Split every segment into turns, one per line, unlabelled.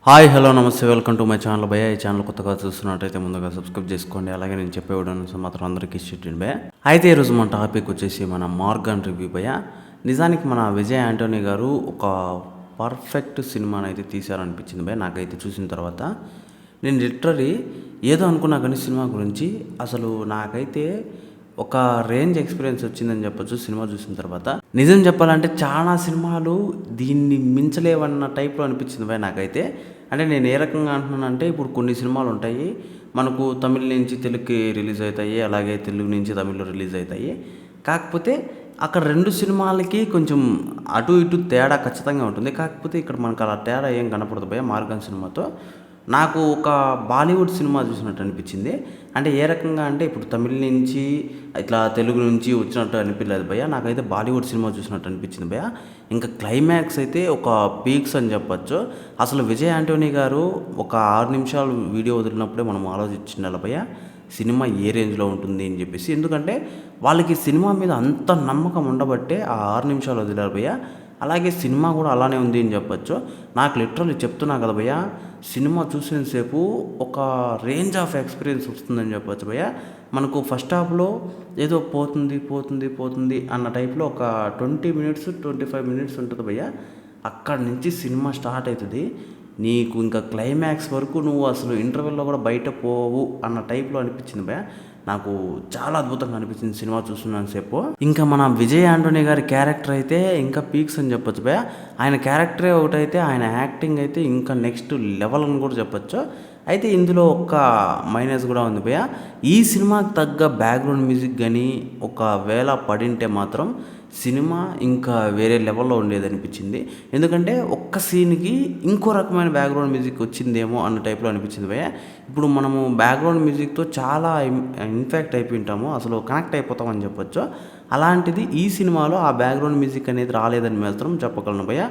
Hi hello నమస్తే welcome to my channel భయ్య. ఈ ఛానల్ కొత్తగా చూస్తున్నట్టయితే ముందుగా సబ్స్క్రైబ్ చేసుకోండి. అలాగే నేను చెప్పే వీడియోస్ మాత్రం అందరికీ ఇచ్చేటండి భయ్య. అయితే ఈరోజు మన టాపిక్ వచ్చేసి మన మార్గన్ రివ్యూ భయ్య. నిజానికి మన విజయ్ యాంటోనీ గారు ఒక పర్ఫెక్ట్ సినిమాని అయితే తీశారనిపించింది భయ్య నాకైతే చూసిన తర్వాత. నేను లిటరలీ ఏదో అనుకున్నా కానీ సినిమా గురించి అసలు నాకైతే ఒక రేంజ్ ఎక్స్పీరియన్స్ వచ్చిందని చెప్పొచ్చు సినిమా చూసిన తర్వాత. నిజం చెప్పాలంటే చాలా సినిమాలు దీన్ని మించలేవన్న టైప్లో అనిపించింది భయ్య నాకైతే. అంటే నేను ఏ రకంగా అంటున్నానంటే, ఇప్పుడు కొన్ని సినిమాలు ఉంటాయి మనకు తమిళ నుంచి తెలుగుకి రిలీజ్ అవుతాయి, అలాగే తెలుగు నుంచి తమిళ్లో రిలీజ్ అవుతాయి. కాకపోతే అక్కడ రెండు సినిమాలకి కొంచెం అటు ఇటు తేడా ఖచ్చితంగా ఉంటుంది. కాకపోతే ఇక్కడ మనకు అలా తేడా ఏం కనపడదు భయ్య మార్గన్ సినిమాతో. నాకు ఒక బాలీవుడ్ సినిమా చూసినట్టు అనిపించింది. అంటే ఏ రకంగా అంటే, ఇప్పుడు తమిళ నుంచి ఇట్లా తెలుగు నుంచి వచ్చినట్టు అనిపించలేదు భయ్య, నాకైతే బాలీవుడ్ సినిమా చూసినట్టు అనిపించింది భయ్య. ఇంకా క్లైమాక్స్ అయితే ఒక పీక్స్ అని చెప్పొచ్చు. అసలు విజయ్ యాంటోనీ గారు ఒక 6 నిమిషాలు వీడియో వదిలినప్పుడే మనం ఆలోచించాలి భయ్య సినిమా ఏ రేంజ్లో ఉంటుంది అని చెప్పేసి. ఎందుకంటే వాళ్ళకి సినిమా మీద అంత నమ్మకం ఉండబట్టే ఆ 6 నిమిషాలు వదిలారు భయ్య. అలాగే సినిమా కూడా అలానే ఉంది అని చెప్పొచ్చు. నాకు లిటరల్లీ చెప్తున్నా కదా భయ్య, సినిమా చూసినంతసేపు ఒక రేంజ్ ఆఫ్ ఎక్స్పీరియన్స్ వస్తుందని చెప్పొచ్చు భయ్య. మనకు ఫస్ట్ హాఫ్లో ఏదో పోతుంది పోతుంది పోతుంది అన్న టైప్లో ఒక 20 మినిట్స్ 25 మినిట్స్ ఉంటుంది భయ్య. అక్కడి నుంచి సినిమా స్టార్ట్ అవుతుంది. నీకు ఇంకా క్లైమాక్స్ వరకు నువ్వు అసలు ఇంటర్వెల్లో కూడా బయట పోవు అన్న టైప్లో అనిపించింది భయ్య. నాకు చాలా అద్భుతంగా అనిపించింది సినిమా చూస్తున్నాను సేపు. ఇంకా మన విజయ్ యాంటోనీ గారి క్యారెక్టర్ అయితే ఇంకా పీక్స్ అని చెప్పొచ్చు భయ్య. ఆయన క్యారెక్టరే ఒకటైతే ఆయన యాక్టింగ్ అయితే ఇంకా నెక్స్ట్ లెవెల్ అని కూడా చెప్పొచ్చు. అయితే ఇందులో ఒక మైనస్ కూడా ఉంది భయ్య. ఈ సినిమాకి తగ్గ బ్యాక్గ్రౌండ్ మ్యూజిక్ కానీ ఒకవేళ పడింటే మాత్రం సినిమా ఇంకా వేరే లెవెల్లో ఉండేది అనిపించింది. ఎందుకంటే ఒక్క సీన్కి ఇంకో రకమైన బ్యాక్గ్రౌండ్ మ్యూజిక్ వచ్చిందేమో అన్న టైప్లో అనిపించింది భయ్య. ఇప్పుడు మనము బ్యాక్గ్రౌండ్ మ్యూజిక్తో చాలా ఇన్ఫాక్ట్ అయిపోయి ఉంటాము, అసలు కనెక్ట్ అయిపోతామని చెప్పొచ్చు. అలాంటిది ఈ సినిమాలో ఆ బ్యాక్గ్రౌండ్ మ్యూజిక్ అనేది రాలేదని మాత్రం చెప్పగలను భయ్య.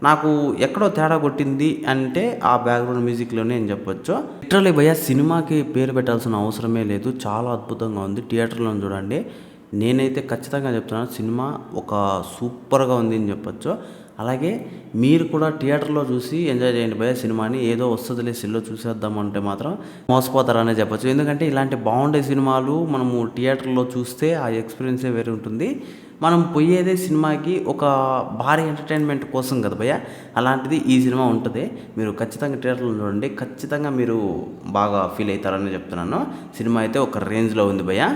నాకు ఎక్కడో తేడా కొట్టింది అంటే ఆ బ్యాక్గ్రౌండ్ మ్యూజిక్లోనే అని చెప్పొచ్చు. లిటరలీ భయ్య సినిమాకి పేరు పెట్టాల్సిన అవసరమే లేదు, చాలా అద్భుతంగా ఉంది. థియేటర్లో చూడండి, నేనైతే ఖచ్చితంగా చెప్తున్నాను సినిమా ఒక సూపర్గా ఉంది అని చెప్పొచ్చు. అలాగే మీరు కూడా థియేటర్లో చూసి ఎంజాయ్ చేయండి భయ్య సినిమాని. ఏదో వస్తుందిలే సెల్లో చూసేద్దామంటే మాత్రం మోసపోతారనే చెప్పొచ్చు. ఎందుకంటే ఇలాంటి బాగుండే సినిమాలు మనము థియేటర్లో చూస్తే ఆ ఎక్స్పీరియన్సే వేరే ఉంటుంది. మనం పోయేదే సినిమాకి ఒక భారీ ఎంటర్టైన్మెంట్ కోసం కదా భయ్య. అలాంటిది ఈ సినిమా ఉంటుంది. మీరు ఖచ్చితంగా థియేటర్లో చూడండి, ఖచ్చితంగా మీరు బాగా ఫీల్ అవుతారని చెప్తున్నాను. సినిమా అయితే ఒక రేంజ్లో ఉంది భయ్య.